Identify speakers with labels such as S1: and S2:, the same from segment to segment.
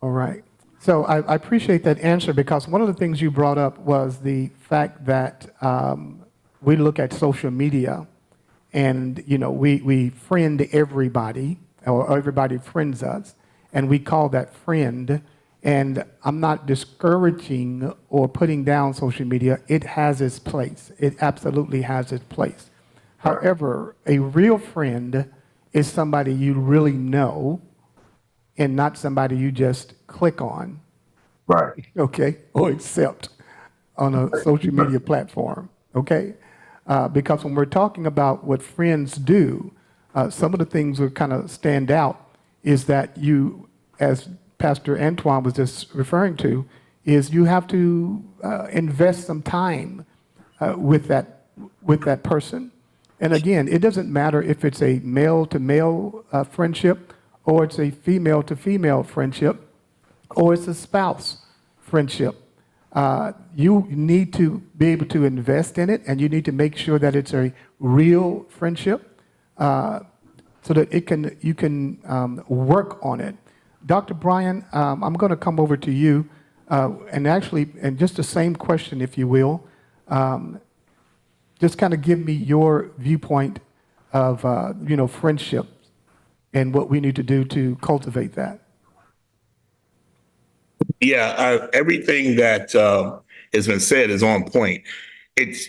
S1: All right. So I appreciate that answer because one of the things you brought up was the fact that we look at social media and, we friend everybody or everybody friends us and we call that friend. And I'm not discouraging or putting down social media. It has its place. It absolutely has its place. However, a real friend is somebody you really know and not somebody you just click on,
S2: Right.
S1: okay, or accept on a social media platform, okay? Because when we're talking about what friends do, some of the things that kind of stand out is that you, as Pastor Antoine was just referring to, is you have to invest some time with that person. And again, it doesn't matter if it's a male to male friendship, or it's a female to female friendship, or it's a spouse friendship. You need to be able to invest in it, and you need to make sure that it's a real friendship, so that you can work on it. Dr. Brian, I'm going to come over to you, and just the same question, if you will. Just kind of give me your viewpoint of friendship and what we need to do to cultivate that.
S2: Yeah, everything that has been said is on point. It's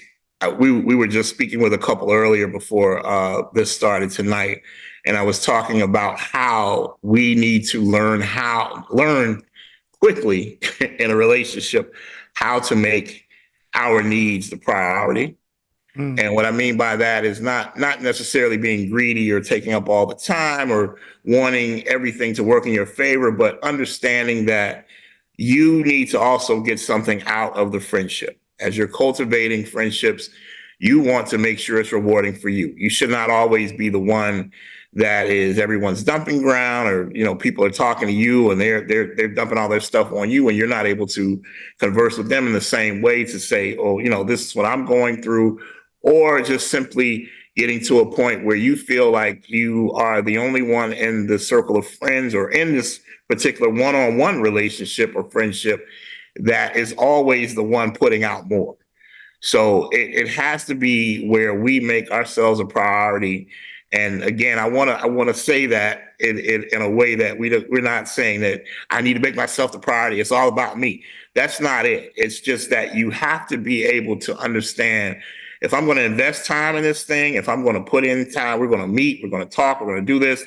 S2: we were just speaking with a couple earlier before this started tonight, and I was talking about how we need to learn quickly in a relationship how to make our needs the priority. And what I mean by that is not necessarily being greedy or taking up all the time or wanting everything to work in your favor, but understanding that you need to also get something out of the friendship. As you're cultivating friendships, you want to make sure it's rewarding for you. You should not always be the one that is everyone's dumping ground, or people are talking to you and they're dumping all their stuff on you, and you're not able to converse with them in the same way to say, oh, this is what I'm going through, or just simply getting to a point where you feel like you are the only one in the circle of friends or in this particular one-on-one relationship or friendship that is always the one putting out more. So it has to be where we make ourselves a priority. And again, I want to say that in a way that we're not saying that I need to make myself the priority. It's all about me. That's not it. It's just that you have to be able to understand, if I'm going to invest time in this thing, if I'm going to put in time, we're going to meet, we're going to talk, we're going to do this.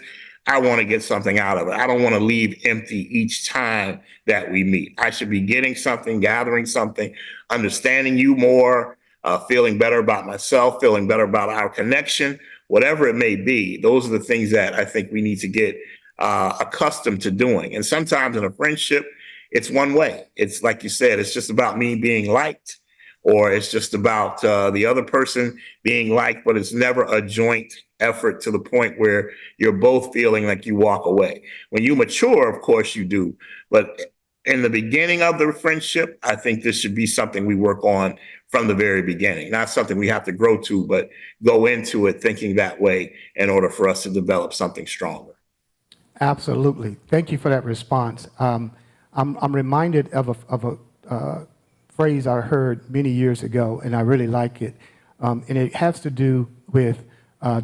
S2: I want to get something out of it. I don't want to leave empty each time that we meet. I should be getting something, gathering something, understanding you more, feeling better about myself, feeling better about our connection, whatever it may be. Those are the things that I think we need to get accustomed to doing. And sometimes in a friendship, it's one way. It's like you said, it's just about me being liked, or it's just about the other person being liked, but it's never a joint effort to the point where you're both feeling like you walk away. When you mature, of course you do. But in the beginning of the friendship, I think this should be something we work on from the very beginning, not something we have to grow to, but go into it thinking that way in order for us to develop something stronger.
S1: Absolutely. Thank you for that response. I'm reminded of a phrase I heard many years ago, and I really like it. And it has to do with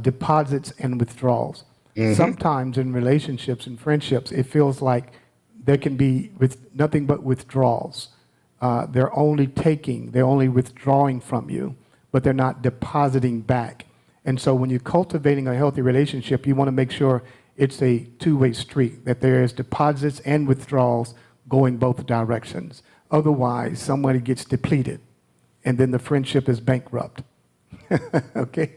S1: deposits and withdrawals. Mm-hmm. Sometimes in relationships and friendships, it feels like there can be nothing but withdrawals. They're only withdrawing from you, but they're not depositing back. And so when you're cultivating a healthy relationship, you want to make sure it's a two-way street, that there is deposits and withdrawals going both directions. Otherwise, somebody gets depleted, and then the friendship is bankrupt. Okay?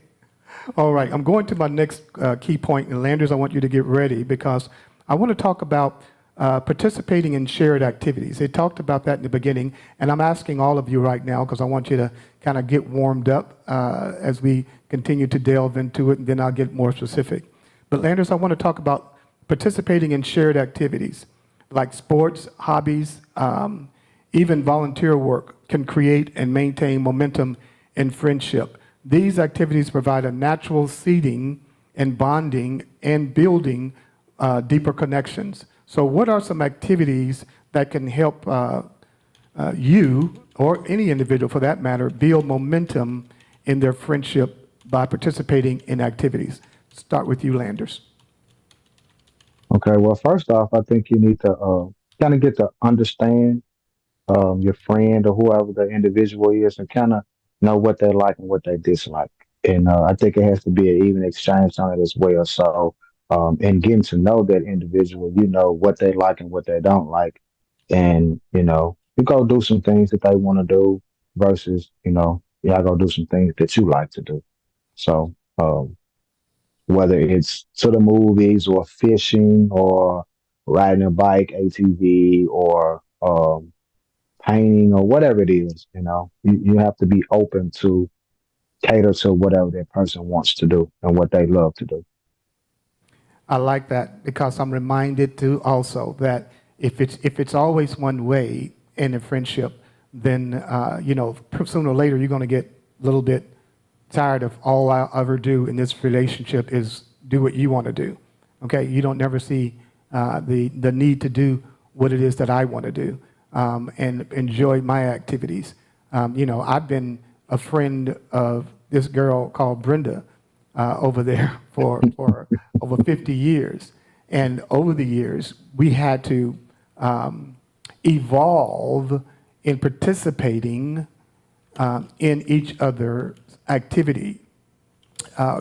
S1: All right, I'm going to my next key point, and Landers, I want you to get ready, because I want to talk about participating in shared activities. They talked about that in the beginning, and I'm asking all of you right now, because I want you to kind of get warmed up as we continue to delve into it, and then I'll get more specific. But Landers, I want to talk about participating in shared activities, like sports, hobbies, even volunteer work can create and maintain momentum in friendship. These activities provide a natural seeding and bonding and building deeper connections. So what are some activities that can help you or any individual for that matter build momentum in their friendship by participating in activities? Start with you, Landers.
S3: Okay, well, first off, I think you need to kind of get to understand your friend or whoever the individual is and kind of know what they like and what they dislike. And I think it has to be an even exchange on it as well. So, in getting to know that individual, you know what they like and what they don't like. And, you go do some things that they want to do versus, y'all go do some things that you like to do. So, whether it's to the movies or fishing or riding a bike, ATV, or painting or whatever it is, you have to be open to cater to whatever that person wants to do and what they love to do.
S1: I like that because I'm reminded too also that if it's always one way in a friendship, then sooner or later you're going to get a little bit tired of all I ever do in this relationship is do what you want to do. Okay, you don't never see the need to do what it is that I want to do and enjoy my activities. I've been a friend of this girl called Brenda over there for over 50 years. And over the years, we had to evolve in participating in each other's activity.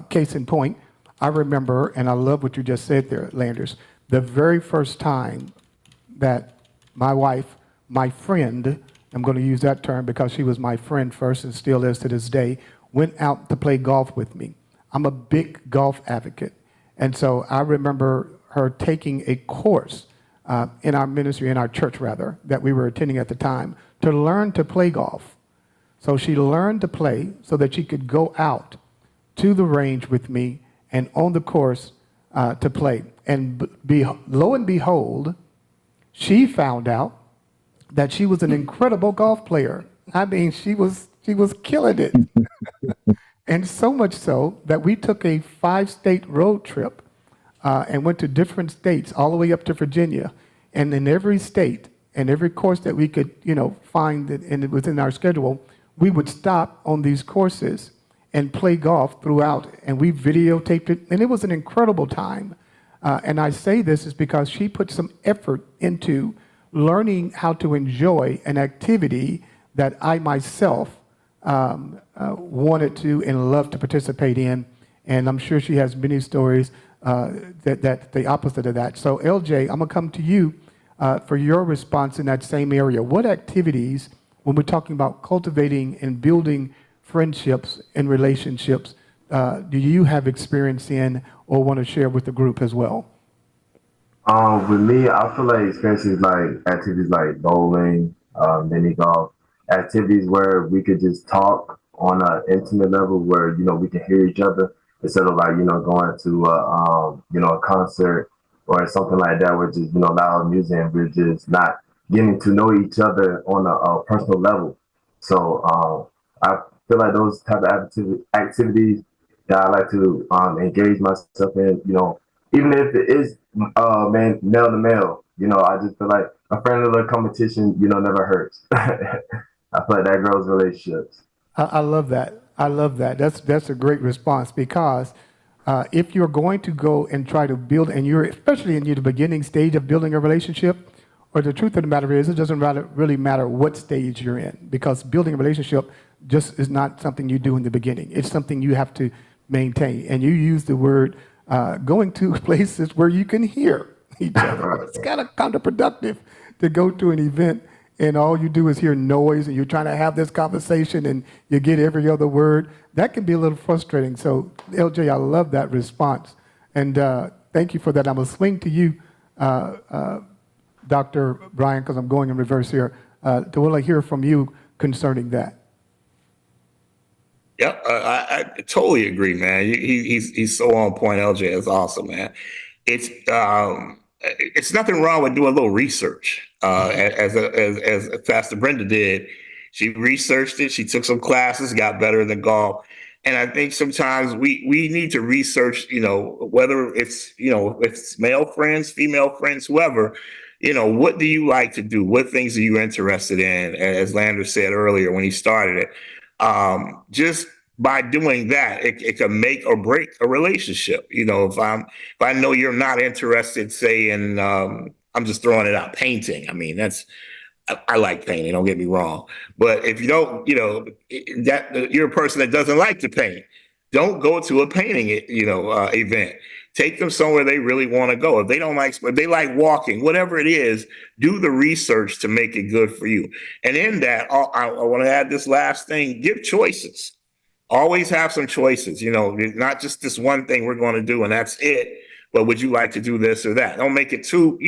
S1: Case in point, I remember, and I love what you just said there, Landers, the very first time that my wife, my friend, I'm going to use that term because she was my friend first and still is to this day, went out to play golf with me. I'm a big golf advocate. And so I remember her taking a course in our ministry, in our church rather, that we were attending at the time, to learn to play golf. So she learned to play so that she could go out to the range with me and on the course to play. And lo and behold, she found out that she was an incredible golf player. I mean, she was killing it. And so much so that we took a 5-state road trip and went to different states all the way up to Virginia. And in every state and every course that we could, find that within our schedule, we would stop on these courses and play golf throughout. And we videotaped it. And it was an incredible time. And I say this is because she put some effort into learning how to enjoy an activity that I myself wanted to and loved to participate in. And I'm sure she has many stories that the opposite of that. So LJ, I'm gonna come to you for your response in that same area. What activities, when we're talking about cultivating and building friendships and relationships, do you have experience in or want to share with the group as well?
S4: With me, I feel like experiences like activities like bowling, mini golf, activities where we could just talk on an intimate level where, we can hear each other instead of like, going to, a concert or something like that where just, loud music and we're just not getting to know each other on a personal level. So, I feel like those type of activities that I like to engage myself in, even if it is male to male, I just feel like a friendly little competition, never hurts. I feel like that grows relationships.
S1: I love that. I love that. That's a great response because if you're going to go and try to build, and you're especially in the beginning stage of building a relationship, or the truth of the matter is, it doesn't really matter what stage you're in because building a relationship just is not something you do in the beginning. It's something you have to maintain. And you use the word going to places where you can hear each other. It's kind of counterproductive to go to an event and all you do is hear noise and you're trying to have this conversation and you get every other word. That can be a little frustrating. So, LJ, I love that response. And thank you for that. I'm going to swing to you, Dr. Brian, because I'm going in reverse here, to want to hear from you concerning that.
S2: Yeah, I totally agree, man. He's so on point. LJ is awesome, man. It's nothing wrong with doing a little research. As Pastor Brenda did, she researched it. She took some classes, got better than golf. And I think sometimes we need to research, whether it's, if it's male friends, female friends, whoever, what do you like to do? What things are you interested in? As Lander said earlier when he started it, just by doing that, it can make or break a relationship. If I know you're not interested, say in, I'm just throwing it out, painting. I mean, I like painting, don't get me wrong. But if you don't, that you're a person that doesn't like to paint, don't go to a painting, event. Take them somewhere they really want to go. If they like walking, whatever it is, do the research to make it good for you. And in that, I want to add this last thing: give choices. Always have some choices, not just this one thing we're going to do and that's it. But would you like to do this or that? Don't make it too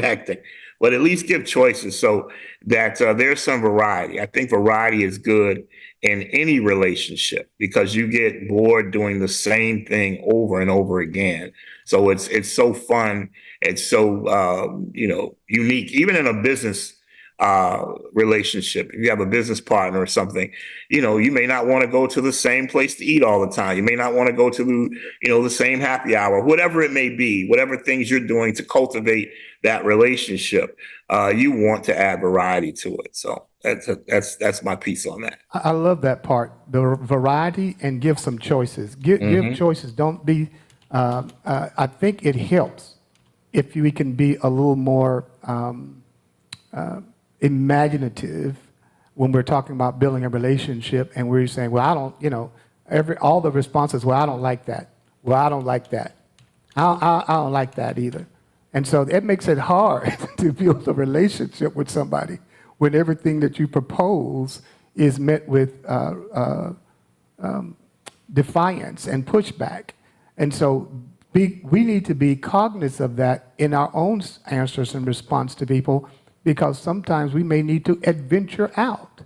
S2: hectic, but at least give choices so that there's some variety. I think variety is good in any relationship because you get bored doing the same thing over and over again. So it's so fun. It's so unique, even in a business relationship. If you have a business partner or something, you may not want to go to the same place to eat all the time. You may not want to go to the same happy hour, whatever it may be, whatever things you're doing to cultivate that relationship. You want to add variety to it. So that's my piece on that.
S1: I love that part, the variety, and give some choices. Give choices. Don't be. I think it helps if we can be a little more imaginative when we're talking about building a relationship, and we're saying, "Well, I don't," all the responses. Well, I don't like that. Well, I don't like that. I don't like that either. And so it makes it hard to build a relationship with somebody when everything that you propose is met with defiance and pushback. And so we need to be cognizant of that in our own answers and response to people, because sometimes we may need to adventure out.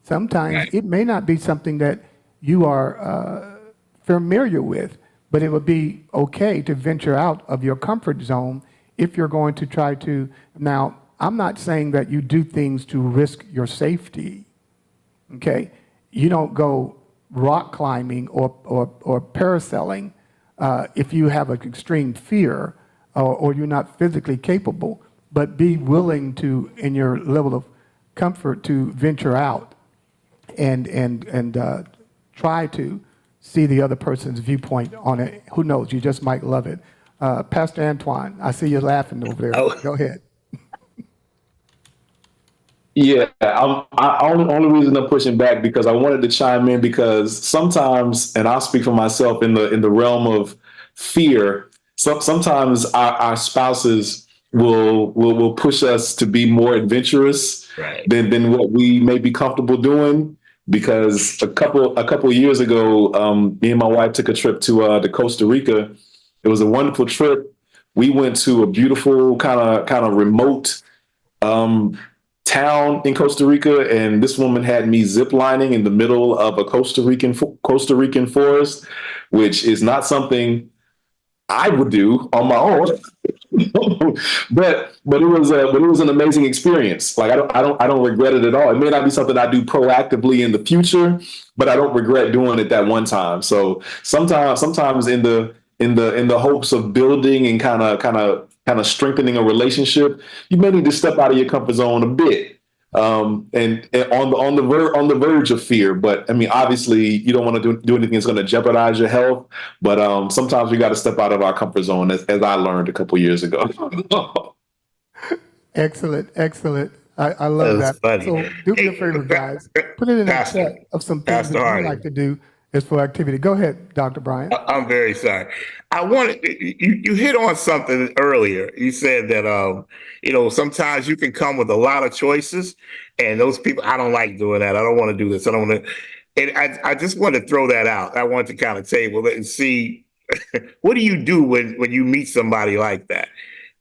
S1: Sometimes it may not be something that you are familiar with, but it would be okay to venture out of your comfort zone if you're going to try to. Now, I'm not saying that you do things to risk your safety, okay? You don't go rock climbing or parasailing if you have an extreme fear or you're not physically capable, but be willing to, in your level of comfort, to venture out and try to see the other person's viewpoint on it. Who knows? You just might love it. Pastor Antoine, I see you laughing over there.
S2: Oh.
S1: Go ahead.
S5: Yeah, only reason I'm pushing back because I wanted to chime in because sometimes, and I'll speak for myself in the realm of fear. Sometimes our spouses will push us to be more adventurous
S2: Right.
S5: than what we may be comfortable doing. Because a couple of years ago, me and my wife took a trip to Costa Rica. It was a wonderful trip. We went to a beautiful kind of remote town in Costa Rica, and this woman had me ziplining in the middle of a Costa Rican forest, which is not something I would do on my own. but it was an amazing experience. Like I don't regret it at all. It may not be something I do proactively in the future, but I don't regret doing it that one time. So sometimes in the hopes of building and kind of strengthening a relationship, you may need to step out of your comfort zone a bit. And on the verge of fear, but I mean, obviously, you don't want to do anything that's going to jeopardize your health. But sometimes we got to step out of our comfort zone, as I learned a couple years ago.
S1: Excellent. I love that.
S2: Funny.
S1: So do me a favor, guys. Put it in the chat of some things that you like to do as for activity. Go ahead, Dr. Brian.
S2: I'm very sorry. You hit on something earlier. You said that sometimes you can come with a lot of choices, and those people, I don't like doing that. I don't want to do this. I don't want to. And I just want to throw that out. I want to kind of table it and see what do you do when you meet somebody like that,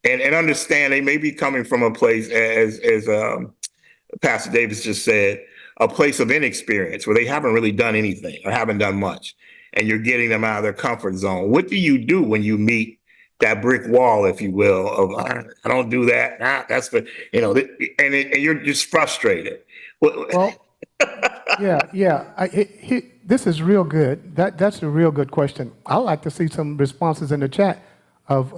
S2: and understand they may be coming from a place as Pastor Davis just said, a place of inexperience where they haven't really done anything or haven't done much, and you're getting them out of their comfort zone. What do you do when you meet that brick wall, if you will, of I don't do that. That's for and you're just frustrated.
S1: Well, yeah. this is real good. That's a real good question. I'd like to see some responses in the chat of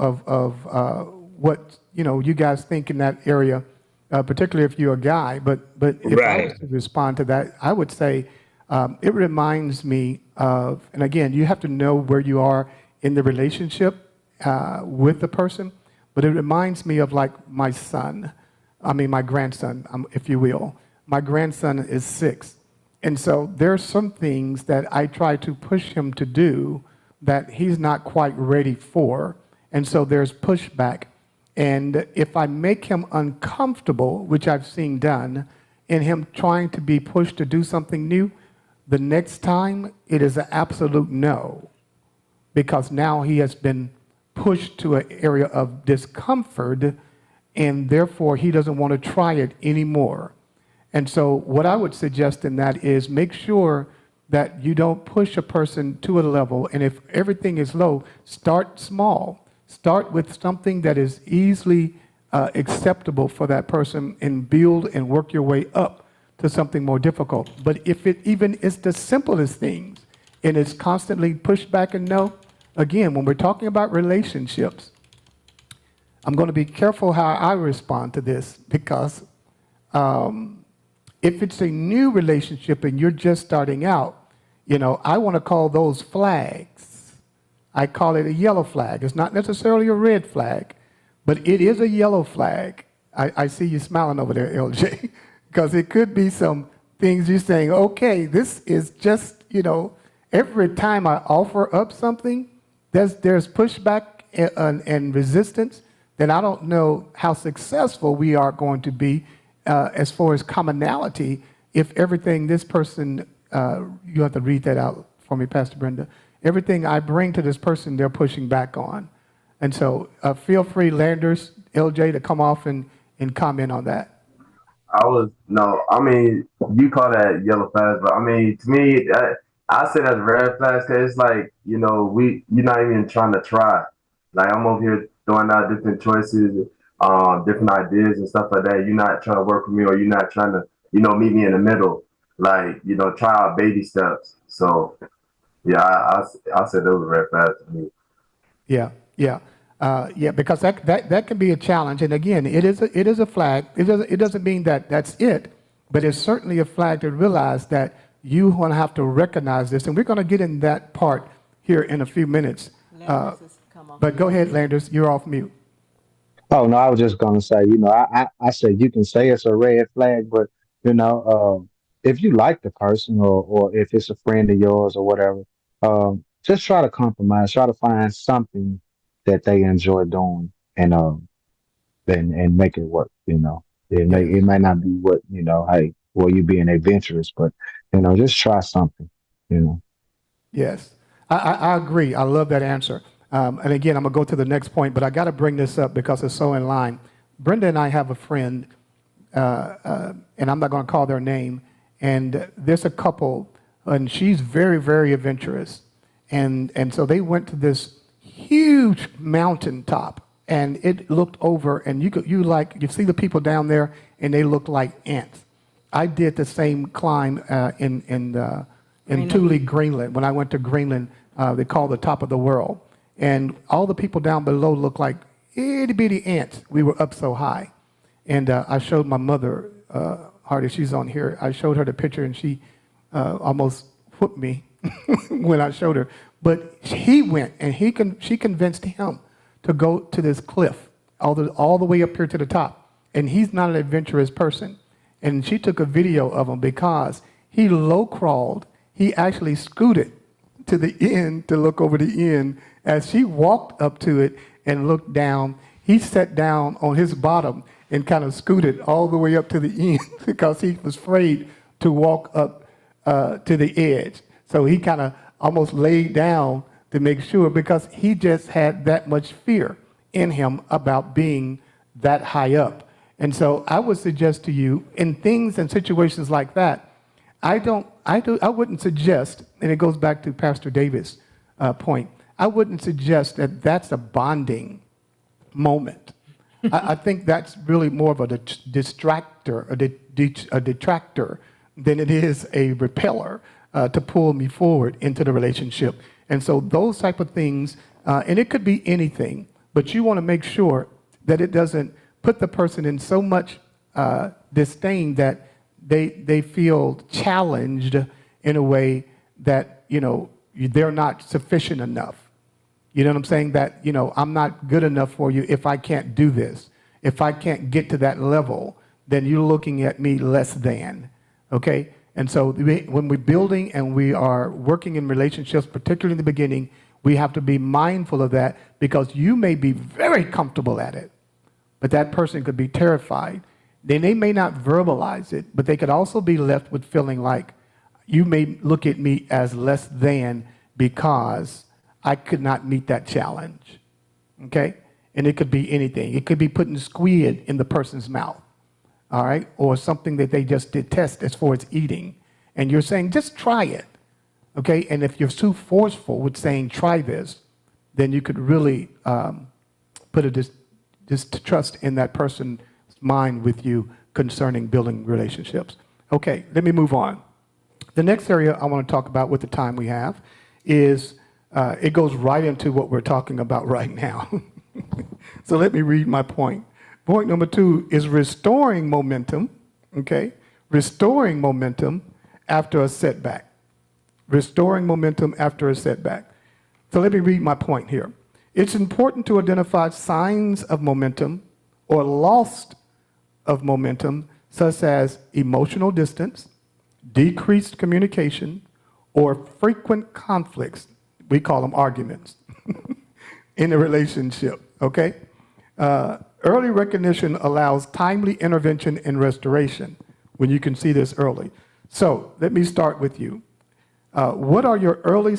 S1: what you guys think in that area, particularly if you're a guy. But if I was
S2: Right.
S1: to respond to that, I would say it reminds me of, and again, you have to know where you are in the relationship with the person. But it reminds me of like my son, my grandson, if you will. My grandson is 6. And so there's some things that I try to push him to do that he's not quite ready for. And so there's pushback. And if I make him uncomfortable, which I've seen done, in him trying to be pushed to do something new, the next time it is an absolute no, because now he has been pushed to an area of discomfort, and therefore he doesn't want to try it anymore. And so what I would suggest in that is make sure that you don't push a person to a level, and if everything is low, start small. Start with something that is easily acceptable for that person and build and work your way up to something more difficult. But if it even is the simplest things and it's constantly pushed back and no, again, when we're talking about relationships, I'm going to be careful how I respond to this, because if it's a new relationship and you're just starting out, I want to call those flags. I call it a yellow flag. It's not necessarily a red flag, but it is a yellow flag. I see you smiling over there, LJ, because it could be some things you're saying, okay, this is just, every time I offer up something, there's pushback and resistance, then I don't know how successful we are going to be as far as commonality if everything this person, you have to read that out for me, Pastor Brenda, everything I bring to this person, they're pushing back on. And so feel free, Landers, LJ, to come off and comment on that.
S4: You call that yellow flags, but to me, I say that's red flags because it's like, you're not even trying to try. Like, I'm over here throwing out different choices, different ideas and stuff like that. You're not trying to work with me, or you're not trying to, meet me in the middle. Like, try out baby steps. So, yeah, I said those were red flags to me.
S1: Yeah, yeah. Because that can be a challenge. And again, it is a flag. It doesn't mean that that's it, but it's certainly a flag to realize that you want to have to recognize this. And we're going to get in that part here in a few minutes. But go ahead, Landers, you're off mute.
S3: Oh no, I was just gonna say, I said you can say it's a red flag, but if you like the person, or if it's a friend of yours or whatever, just try to compromise, try to find something that they enjoy doing, and make it work.
S1: Yes.
S3: It may not be what hey, well, you being adventurous, but just try something.
S1: Yes, I agree. I love that answer. And again, I'm going to go to the next point, but I got to bring this up because it's so in line. Brenda and I have a friend, and I'm not going to call their name, and there's a couple, and she's very, very adventurous. And so they went to this huge mountaintop, and it looked over, and you see the people down there, and they look like ants. I did the same climb in Thule, Greenland. When I went to Greenland, they call the top of the world. And all the people down below looked like itty bitty ants. We were up so high. And I showed my mother, Hardy, she's on here. I showed her the picture, and she almost whooped me when I showed her. But he went, and she convinced him to go to this cliff all the way up here to the top. And he's not an adventurous person. And she took a video of him because he low crawled. He actually scooted to the end to look over the end. As she walked up to it and looked down, he sat down on his bottom and kind of scooted all the way up to the end because he was afraid to walk up to the edge. So he kind of almost laid down to make sure, because he just had that much fear in him about being that high up. And so I would suggest to you, in things and situations like that, I wouldn't suggest, and it goes back to Pastor Davis' point, I wouldn't suggest that that's a bonding moment. I think that's really more of a distractor, a detractor, than it is a repeller. to pull me forward into the relationship. And so those type of things, and it could be anything, but you want to make sure that it doesn't put the person in so much disdain that they feel challenged in a way that, they're not sufficient enough. You know what I'm saying? That, I'm not good enough for you if I can't do this. If I can't get to that level, then you're looking at me less than, okay? And so when we're building and we are working in relationships, particularly in the beginning, we have to be mindful of that, because you may be very comfortable at it, but that person could be terrified. Then they may not verbalize it, but they could also be left with feeling like you may look at me as less than because I could not meet that challenge, okay? And it could be anything. It could be putting squid in the person's mouth, all right? Or something that they just detest as far as eating. And you're saying, just try it, okay? And if you're too forceful with saying, try this, then you could really put a distrust in that person's mind with you concerning building relationships. Okay, let me move on. The next area I want to talk about with the time we have is, it goes right into what we're talking about right now. So let me read my point. Point number 2 is restoring momentum, okay? Restoring momentum after a setback. Restoring momentum after a setback. So let me read my point here. It's important to identify signs of momentum or loss of momentum, such as emotional distance, decreased communication, or frequent conflicts. We call them arguments in a relationship, okay? Early recognition allows timely intervention and restoration when you can see this early. So let me start with you. What are some early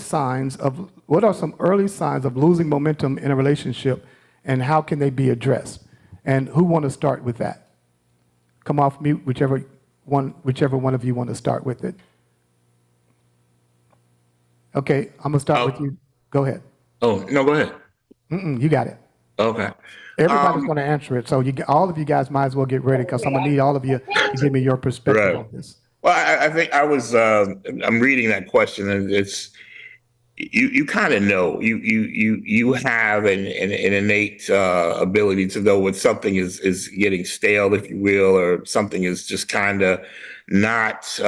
S1: signs of losing momentum in a relationship, and how can they be addressed? And who want to start with that? Come off mute, whichever one of you want to start with it. Okay, I'm gonna start with you. Go ahead.
S2: Oh, no, go ahead.
S1: You got it.
S2: Okay.
S1: Everybody's going to answer it, so all of you guys might as well get ready, because I'm gonna need all of you to give me your perspective
S2: Right.
S1: on this.
S2: Well, I think I'm reading that question, and it's, you kind of know, you have an innate ability to know when something is getting stale, if you will, or something is just kind of not,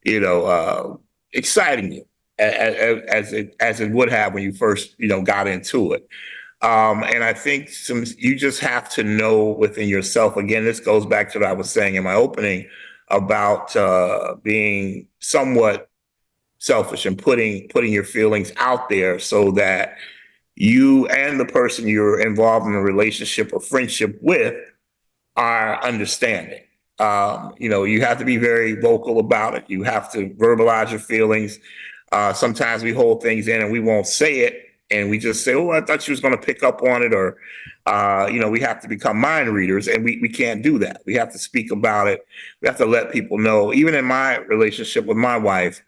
S2: you know, exciting you as it would have when you first, got into it. And I think you just have to know within yourself. Again, this goes back to what I was saying in my opening about being somewhat selfish and putting your feelings out there, so that you and the person you're involved in a relationship or friendship with are understanding. You have to be very vocal about it. You have to verbalize your feelings. Sometimes we hold things in and we won't say it, and we just say, "Oh, I thought she was going to pick up on it," or we have to become mind readers, and we can't do that. We have to speak about it. We have to let people know. Even in my relationship with my wife,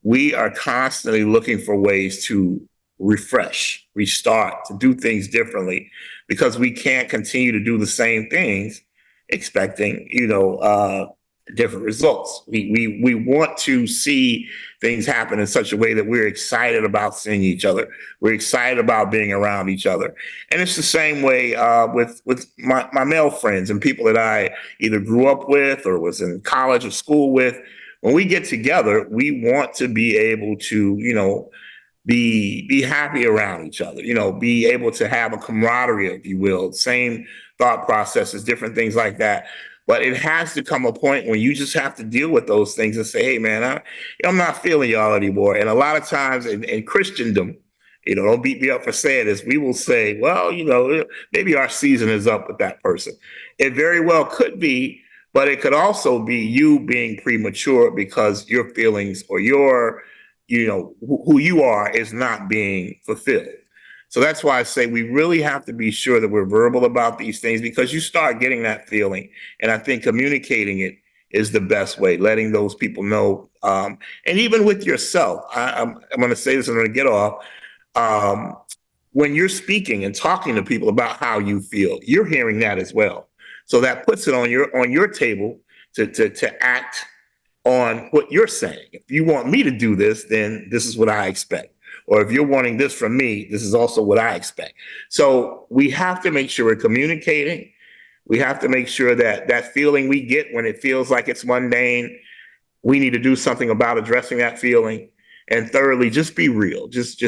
S2: we are constantly looking for ways to refresh, restart, to do things differently, because we can't continue to do the same things expecting, different results. We want to see things happen in such a way that we're excited about seeing each other. We're excited about being around each other. And it's the same way with my male friends and people that I either grew up with or was in college or school with. When we get together, we want to be able to, be happy around each other, be able to have a camaraderie, if you will, same thought processes, different things like that. But it has to come a point when you just have to deal with those things and say, "Hey, man, I'm not feeling y'all anymore." And a lot of times in Christendom, don't beat me up for saying this, we will say, "Well, maybe our season is up with that person." It very well could be, but it could also be you being premature because your feelings or who you are is not being fulfilled. So that's why I say we really have to be sure that we're verbal about these things, because you start getting that feeling. And I think communicating it is the best way, letting those people know. And even with yourself, I'm going to say this and I'm going to get off. When you're speaking and talking to people about how you feel, you're hearing that as well. So that puts it on your table to act on what you're saying. If you want me to do this, then this is what I expect. Or if you're wanting this from me, this is also what I expect. So we have to make sure we're communicating. We have to make sure that that feeling we get when it feels like it's mundane, we need to do something about addressing that feeling. And thirdly, just be real. Just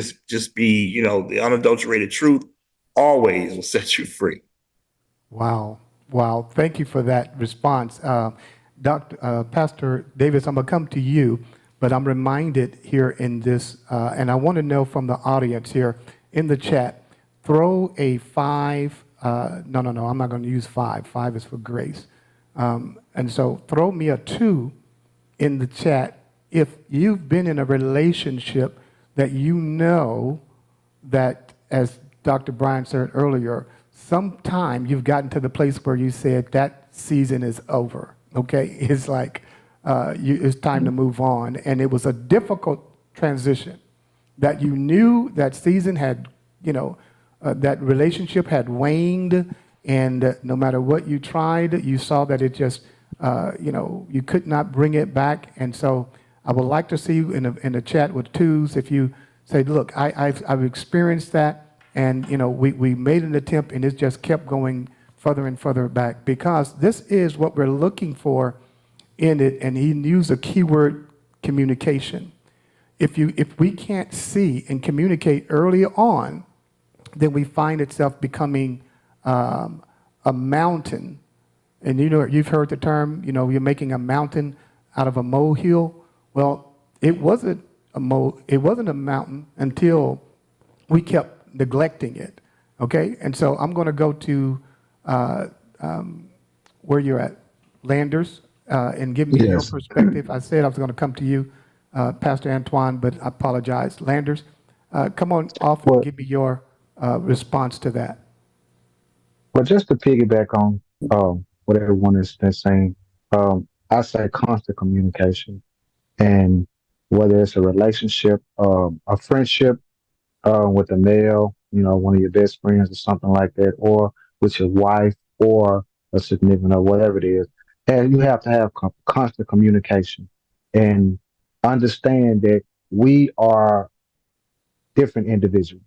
S2: be, the unadulterated truth always will set you free.
S1: Wow. Wow. Thank you for that response. Pastor Davis, I'm going to come to you, but I'm reminded here in this, and I want to know from the audience here in the chat, throw a 5. No, I'm not going to use 5. 5 is for grace. And so throw me a 2 in the chat if you've been in a relationship that that, as Dr. Brian said earlier, sometime you've gotten to the place where you said that season is over. Okay, it's like it's time to move on, and it was a difficult transition. That you knew that season had, that relationship had waned, and no matter what you tried, you saw that it just, you could not bring it back. And so I would like to see you in the chat with 2s if you say, look, I've experienced that, and we made an attempt, and it just kept going further and further back, because this is what we're looking for in it. And he used a keyword, communication. If we can't see and communicate early on, then we find itself becoming a mountain. And you've heard the term, you're making a mountain out of a molehill. Well, it wasn't a mountain until we kept neglecting it. Okay, and so I'm going to go to where you're at, Landers, and give me your
S3: Yes.
S1: perspective. I said I was going to come to you, Pastor Antoine, but I apologize. Landers, come on off and
S3: Well,
S1: give me your response to that.
S3: But just to piggyback on what everyone is saying, I say constant communication, and whether it's a relationship, a friendship with a male, one of your best friends or something like that, or with your wife or a significant or whatever it is, and you have to have constant communication and understand that we are different individuals.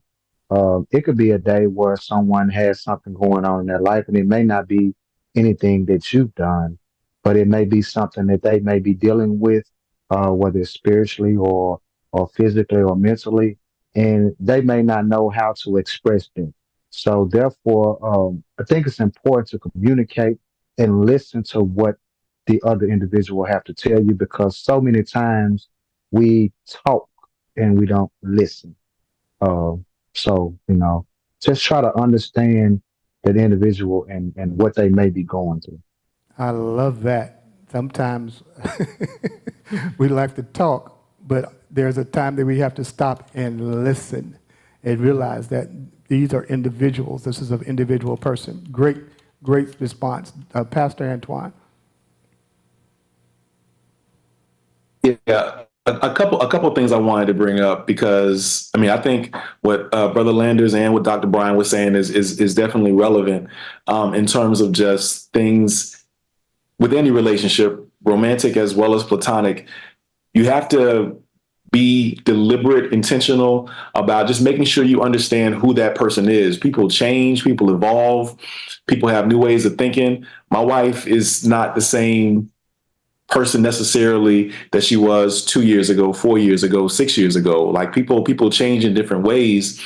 S3: It could be a day where someone has something going on in their life, and it may not be anything that you've done, but it may be something that they may be dealing with, whether it's spiritually or physically or mentally, and they may not know how to express them. So therefore, I think it's important to communicate and listen to what the other individual have to tell you, because so many times we talk and we don't listen. So, just try to understand that individual and what they may be going through.
S1: I love that. Sometimes we like to talk, but there's a time that we have to stop and listen and realize that these are individuals. This is an individual person. Great response. Pastor Antoine.
S5: Yeah, a couple of things I wanted to bring up, because I think what Brother Landers and what Dr. Brian was saying is definitely relevant in terms of just things with any relationship, romantic as well as platonic. You have to be deliberate, intentional about just making sure you understand who that person is. People change, people evolve, people have new ways of thinking. My wife is not the same person necessarily that she was 2 years ago, 4 years ago, 6 years ago. Like people change in different ways.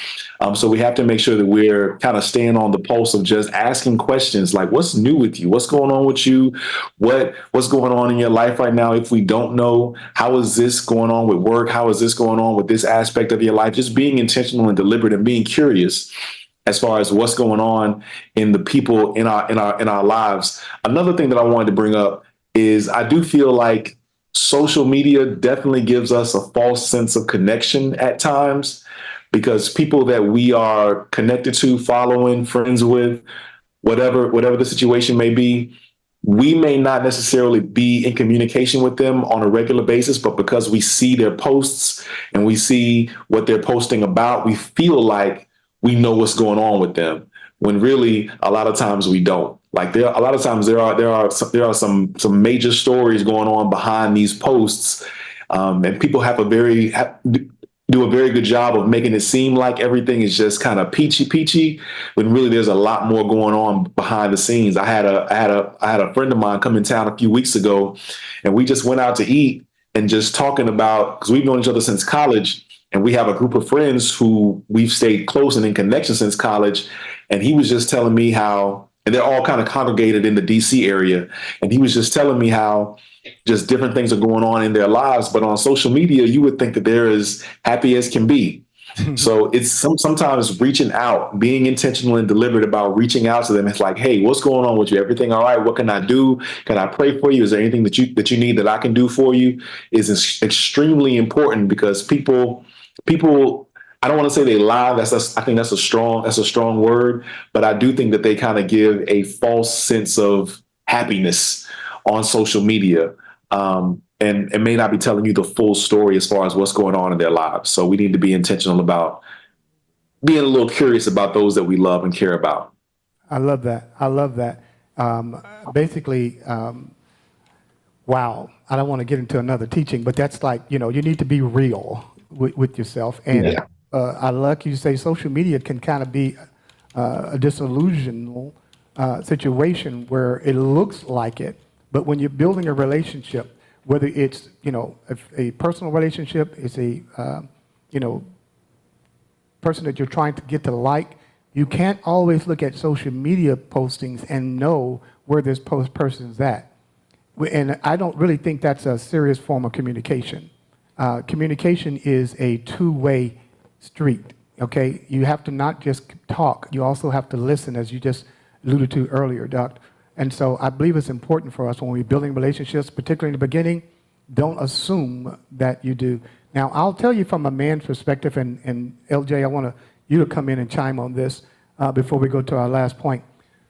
S5: So we have to make sure that we're kind of staying on the pulse of just asking questions like, what's new with you? What's going on with you? What's going on in your life right now? If we don't know, how is this going on with work? How is this going on with this aspect of your life? Just being intentional and deliberate and being curious as far as what's going on in the people in our lives. Another thing that I wanted to bring up is I do feel like social media definitely gives us a false sense of connection at times, because people that we are connected to, following, friends with, whatever the situation may be, we may not necessarily be in communication with them on a regular basis, but because we see their posts and we see what they're posting about, we feel like we know what's going on with them. when really a lot of times we don't. Like a lot of times there are some major stories going on behind these posts, and people have do a very good job of making it seem like everything is just kind of peachy, when really there's a lot more going on behind the scenes. I had a friend of mine come in town a few weeks ago, and we just went out to eat and just talking about, because we've known each other since college, and we have a group of friends who we've stayed close and in connection since college. And he was just telling me how, and they're all kind of congregated in the DC area. And he was just telling me how just different things are going on in their lives. But on social media, you would think that they're as happy as can be. So it's sometimes reaching out, being intentional and deliberate about reaching out to them. It's like, hey, what's going on with you? Everything all right? What can I do? Can I pray for you? Is there anything that you need that I can do for you? Is extremely important, because people, I don't want to say they lie. I think that's a strong word, but I do think that they kind of give a false sense of happiness on social media. And may not be telling you the full story as far as what's going on in their lives. So we need to be intentional about being a little curious about those that we love and care about.
S1: I love that. I love that. Basically, wow, I don't want to get into another teaching, but that's like, you need to be real with yourself. And I like you say social media can kind of be a disillusional situation where it looks like it, but when you're building a relationship, whether it's, a personal relationship, it's a, person that you're trying to get to like, you can't always look at social media postings and know where this person's at. And I don't really think that's a serious form of communication. Communication is a two-way street, okay? You have to not just talk, you also have to listen, as you just alluded to earlier, Doc. And so I believe it's important for us when we're building relationships, particularly in the beginning, don't assume that you do. Now, I'll tell you from a man's perspective, and LJ, I want you to come in and chime on this before we go to our last point.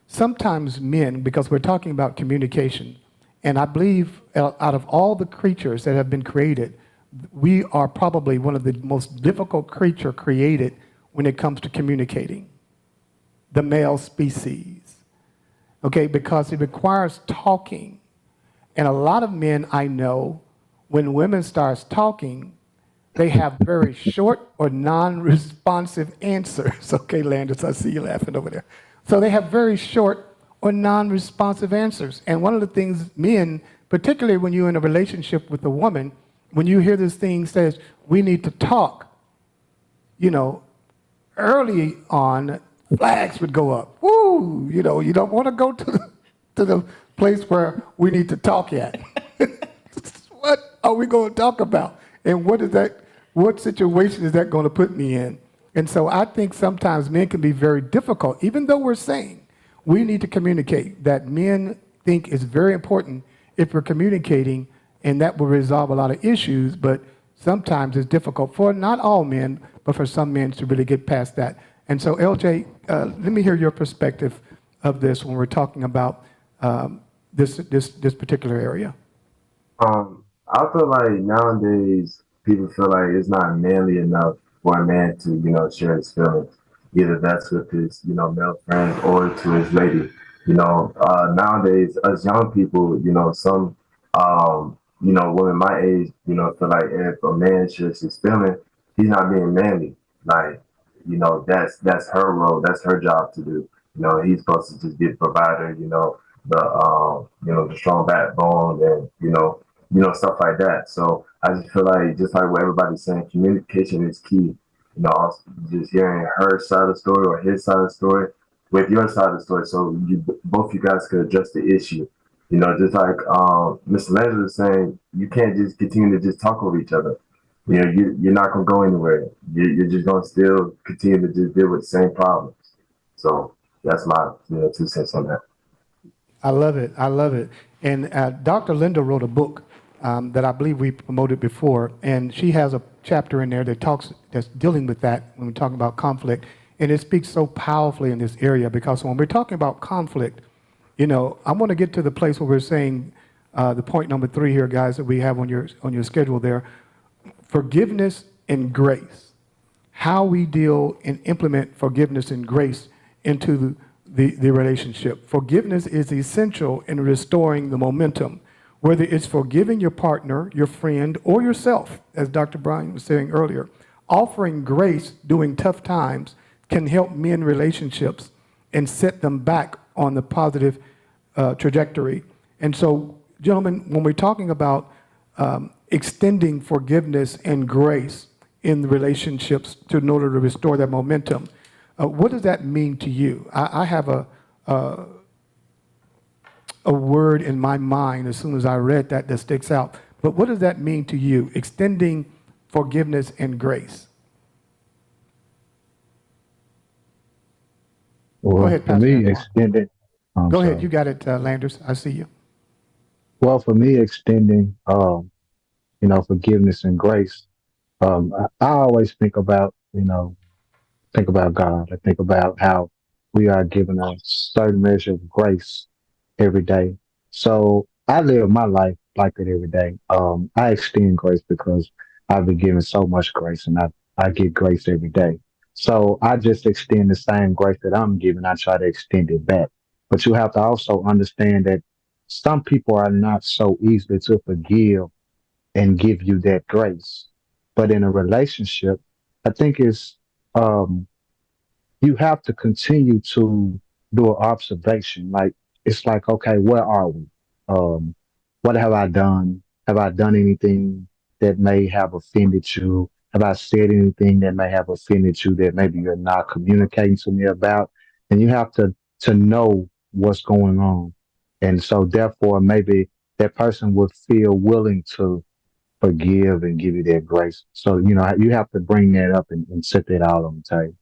S1: Sometimes men, because we're talking about communication, and I believe out of all the creatures that have been created, we are probably one of the most difficult creature created when it comes to communicating, the male species. Okay, because it requires talking. And a lot of men I know, when women starts talking, they have very short or non-responsive answers. Okay, Landis, I see you laughing over there. So they have very short or non-responsive answers. And one of the things men, particularly when you're in a relationship with a woman, when you hear this thing says, we need to talk, early on, flags would go up. Woo! You don't want to go to the place where we need to talk at. What are we going to talk about? And what situation is that going to put me in? And so I think sometimes men can be very difficult, even though we're saying we need to communicate, that men think is very important if we're communicating, and that will resolve a lot of issues, but sometimes it's difficult for not all men, but for some men to really get past that. And so, LJ, let me hear your perspective of this when we're talking about this particular area.
S4: I feel like nowadays people feel like it's not manly enough for a man to, share his feelings. Either that's with his, male friends or to his lady. Nowadays, us young people, some, women my age, feel like if a man shares his feelings, he's not being manly. Like, that's her role, that's her job to do. He's supposed to just be the provider, the strong backbone, and stuff like that. So I just feel like, just like what everybody's saying, communication is key. Also just hearing her side of the story or his side of the story with your side of the story, so both you guys could address the issue. Just like Mr. Landry was saying, you can't just continue to just talk over each other. You're not going to go anywhere. You're just going to still continue to just deal with the same problems. So that's my 2 cents on that.
S1: I love it. I love it. And Dr. Linda wrote a book that I believe we promoted before, and she has a chapter in there that's dealing with that when we're talking about conflict. And it speaks so powerfully in this area, because when we're talking about conflict, I want to get to the place where we're saying the point number 3 here, guys, that we have on your schedule there. Forgiveness and grace. How we deal and implement forgiveness and grace into the relationship. Forgiveness is essential in restoring the momentum, whether it's forgiving your partner, your friend, or yourself, as Dr. Brian was saying earlier. Offering grace during tough times can help mend relationships and set them back on the positive trajectory. And so, gentlemen, when we're talking about extending forgiveness and grace in the relationships in order to restore that momentum, what does that mean to you? I have a word in my mind as soon as I read that sticks out. But what does that mean to you, extending forgiveness and grace?
S3: Well,
S1: Go ahead,
S3: for
S1: Pastor
S3: me,
S1: Antoine.
S3: extending. I'm
S1: Go ahead,
S3: sorry.
S1: you got it, Landers. I see you.
S3: Well, for me, extending, forgiveness and grace. I always think about, think about God. I think about how we are given a certain measure of grace every day. So I live my life like that every day. I extend grace because I've been given so much grace and I get grace every day. So I just extend the same grace that I'm given. I try to extend it back. But you have to also understand that some people are not so easy to forgive and give you that grace. But in a relationship, I think um, you have to continue to do an observation. Like it's like, okay, where are we? Um, what have I done? Have I done anything that may have offended you? Have I said anything that may have offended you that maybe you're not communicating to me about? And you have to know what's going on. And so therefore maybe that person would feel willing to forgive and give you that grace. So, you have to bring that up and set that out on the table.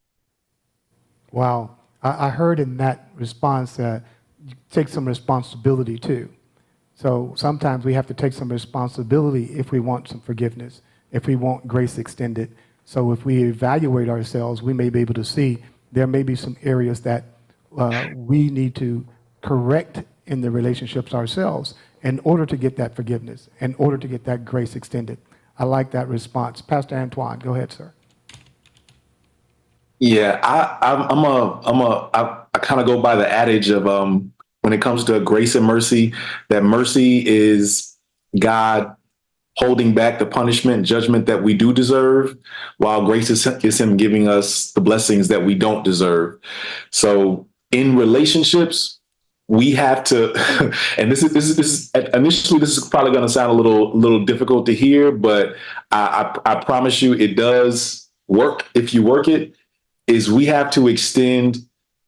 S1: Wow. I heard in that response that you take some responsibility too. So sometimes we have to take some responsibility if we want some forgiveness, if we want grace extended. So if we evaluate ourselves, we may be able to see there may be some areas that we need to correct in the relationships ourselves in order to get that forgiveness, in order to get that grace extended. I like that response. Pastor Antoine, go ahead, sir.
S5: Yeah, I kind of go by the adage of when it comes to grace and mercy, that mercy is God holding back the punishment and judgment that we do deserve, while grace is Him giving us the blessings that we don't deserve. So in relationships, we have to, and this is initially this is probably going to sound a little difficult to hear, but I promise you it does work if you work it. Is we have to extend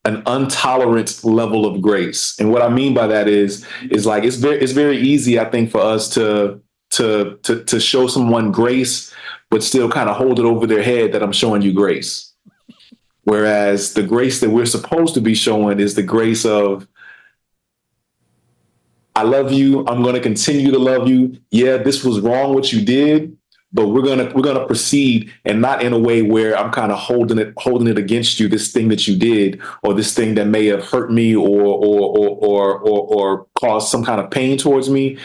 S5: an intolerant level of grace. And what I mean by that is like it's very easy, I think, for us to show someone grace, but still kind of hold it over their head that I'm showing you grace. Whereas the grace that we're supposed to be showing is the grace of I love you. I'm going to continue to love you. Yeah, this was wrong what you did, but we're gonna proceed, and not in a way where I'm kind of holding it against you. This thing that you did, or this thing that may have hurt me, or caused some kind of pain towards me.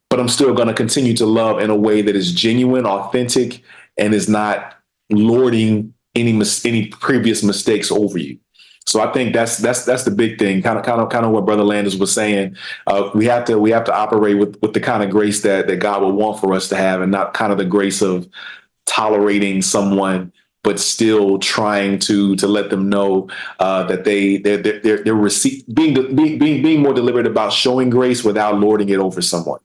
S5: But I'm still going to continue to love in a way that is genuine, authentic, and is not lording any previous mistakes over you. So I think that's the big thing. Kind of what Brother Landers was saying. We have to operate with the kind of grace that God would want for us to have, and not kind of the grace of tolerating someone, but still trying to let them know that being more deliberate about showing grace without lording it over someone.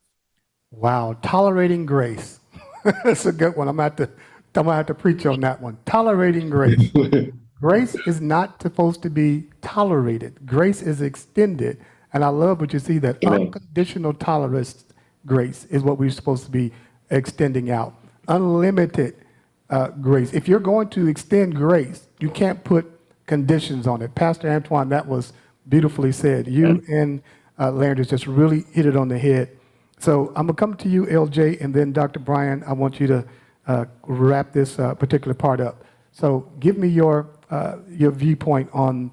S1: Wow, tolerating grace. That's a good one. I'm gonna have to preach on that one. Tolerating grace. Grace is not supposed to be tolerated. Grace is extended. And I love what you see that
S5: Amen.
S1: unconditional tolerance grace is what we're supposed to be extending out. Unlimited grace. If you're going to extend grace, you can't put conditions on it. Pastor Antoine, that was beautifully said. You and Landers just really hit it on the head. So I'm going to come to you, LJ, and then Dr. Brian, I want you to wrap this particular part up. So give me your viewpoint on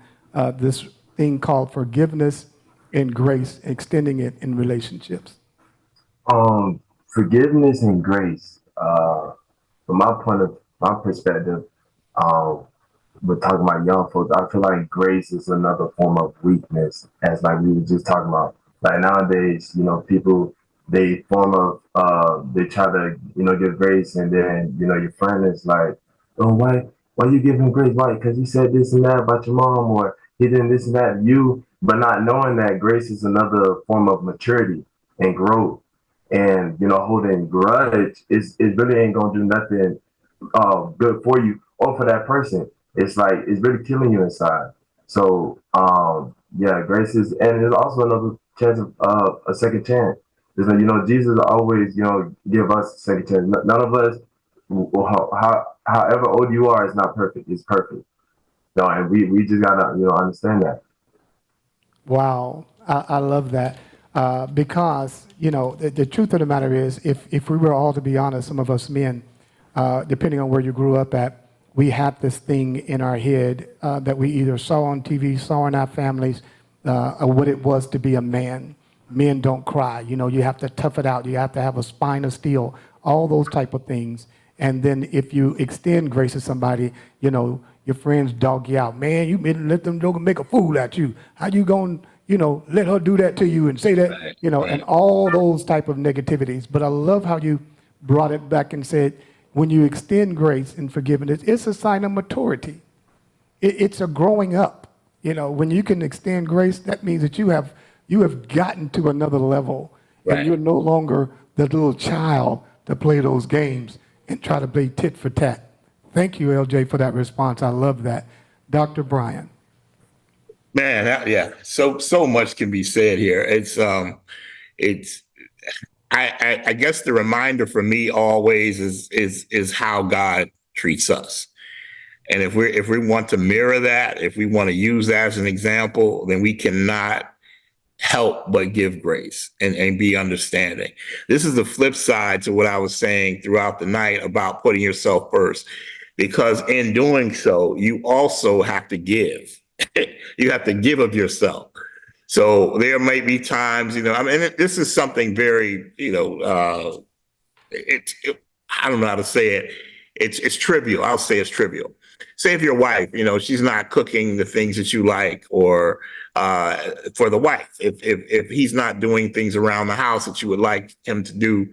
S1: this thing called forgiveness and grace, extending it in relationships.
S4: Forgiveness and grace. From my perspective, um, but talking about young folks, I feel like grace is another form of weakness, as like we were just talking about. Like nowadays, people they form of they try to give grace, and then your friend is like, oh, why you give him grace? Why? Because he said this and that about your mom, or he did this and that you, but not knowing that grace is another form of maturity and growth. And holding grudge is it really ain't gonna do nothing good for you or for that person. It's like it's really killing you inside. So yeah, grace is, and there's also another chance of a second chance. Is that Jesus always give us a second chance. None of us, however old you are, is not perfect. It's perfect. No, and we just gotta understand that.
S1: Wow, I love that. Because, the truth of the matter is, if we were all to be honest, some of us men, depending on where you grew up at, we have this thing in our head that we either saw on TV, saw in our families, or what it was to be a man. Men don't cry. You have to tough it out. You have to have a spine of steel, all those type of things. And then if you extend grace to somebody, your friends dog you out. Man, you let them joke and make a fool out you. How you going to, let her do that to you and say that,
S2: Right,
S1: and
S2: right.
S1: all those type of negativities. But I love how you brought it back and said, when you extend grace and forgiveness, it's a sign of maturity. It's a growing up. When you can extend grace, that means that you have gotten to another level, and
S2: Right.
S1: you're no longer the little child to play those games and try to play tit for tat. Thank you, LJ, for that response. I love that. Dr. Brian.
S2: Man, yeah. So much can be said here. It's I guess the reminder for me always is how God treats us. And if we want to mirror that, if we want to use that as an example, then we cannot help but give grace and be understanding. This is the flip side to what I was saying throughout the night about putting yourself first, because in doing so, you also have to give. You have to give of yourself. So there may be times, I mean, this is something very, I don't know how to say it. It's trivial. I'll say it's trivial. Say if your wife, she's not cooking the things that you like, or for the wife, if he's not doing things around the house that you would like him to do,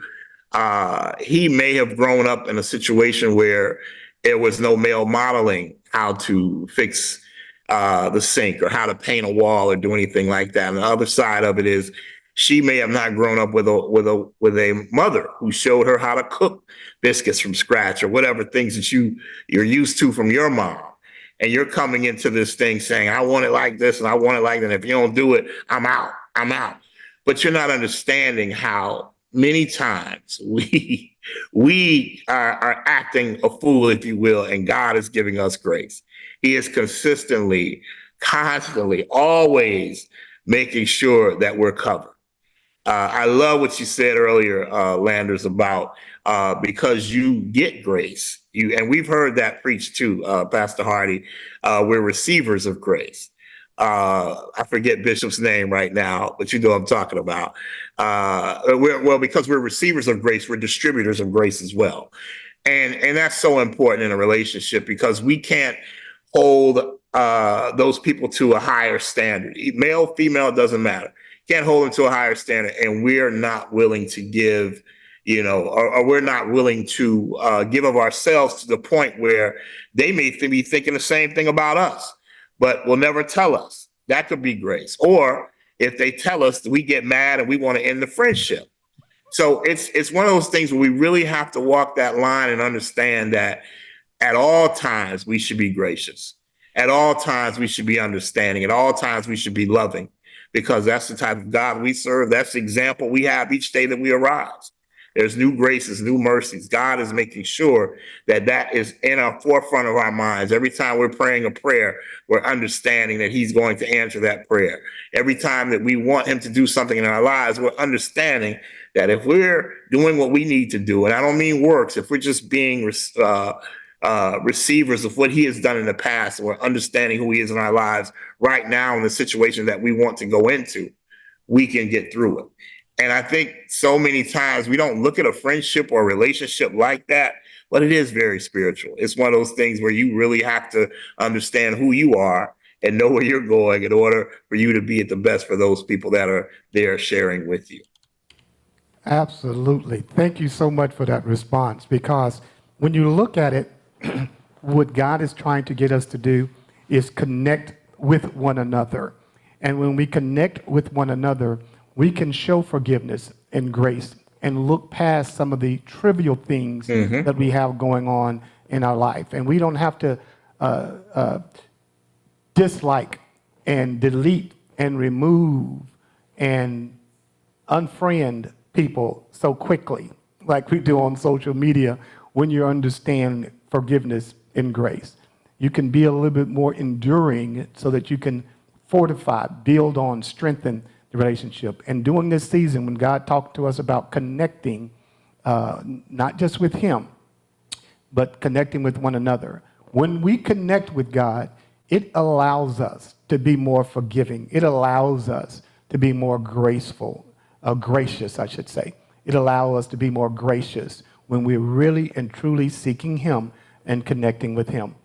S2: he may have grown up in a situation where there was no male modeling how to fix the sink or how to paint a wall or do anything like that. And the other side of it is she may have not grown up with a mother who showed her how to cook biscuits from scratch or whatever things that you're used to from your mom. And you're coming into this thing saying, I want it like this and I want it like that. And if you don't do it, I'm out. I'm out. But you're not understanding how many times we are acting a fool, if you will, and God is giving us grace. He is consistently, constantly, always making sure that we're covered. I love what you said earlier, Landers, about because you get grace. And we've heard that preached too, Pastor Hardy. We're receivers of grace. I forget Bishop's name right now, but you know what I'm talking about. Because we're receivers of grace, we're distributors of grace as well. And that's so important in a relationship, because we can't hold those people to a higher standard. Male, female, doesn't matter. Can't hold them to a higher standard, and we're not willing to give, or we're not willing to give of ourselves to the point where they may be thinking the same thing about us, but will never tell us. That could be grace. Or if they tell us, we get mad and we want to end the friendship. So it's one of those things where we really have to walk that line and understand that at all times we should be gracious. At all times we should be understanding. At all times we should be loving, because that's the type of God we serve. That's the example we have each day that we arise. There's new graces, new mercies. God is making sure that that is in our forefront of our minds. Every time we're praying a prayer, we're understanding that He's going to answer that prayer. Every time that we want Him to do something in our lives, we're understanding that if we're doing what we need to do, and I don't mean works, if we're just being receivers of what He has done in the past, and we're understanding who He is in our lives right now in the situation that we want to go into, we can get through it. And I think so many times we don't look at a friendship or a relationship like that, but it is very spiritual. It's one of those things where you really have to understand who you are and know where you're going in order for you to be at the best for those people that are there sharing with you.
S1: Absolutely. Thank you so much for that response, because when you look at it, what God is trying to get us to do is connect with one another. And when we connect with one another, we can show forgiveness and grace and look past some of the trivial things that we have going on in our life. And we don't have to dislike and delete and remove and unfriend people so quickly like we do on social media when you understand forgiveness and grace. You can be a little bit more enduring so that you can fortify, build on, strengthen the relationship. And during this season, when God talked to us about connecting, not just with Him, but connecting with one another, when we connect with God, it allows us to be more forgiving. It allows us to be more graceful, gracious, I should say. It allows us to be more gracious when we're really and truly seeking Him and connecting with Him.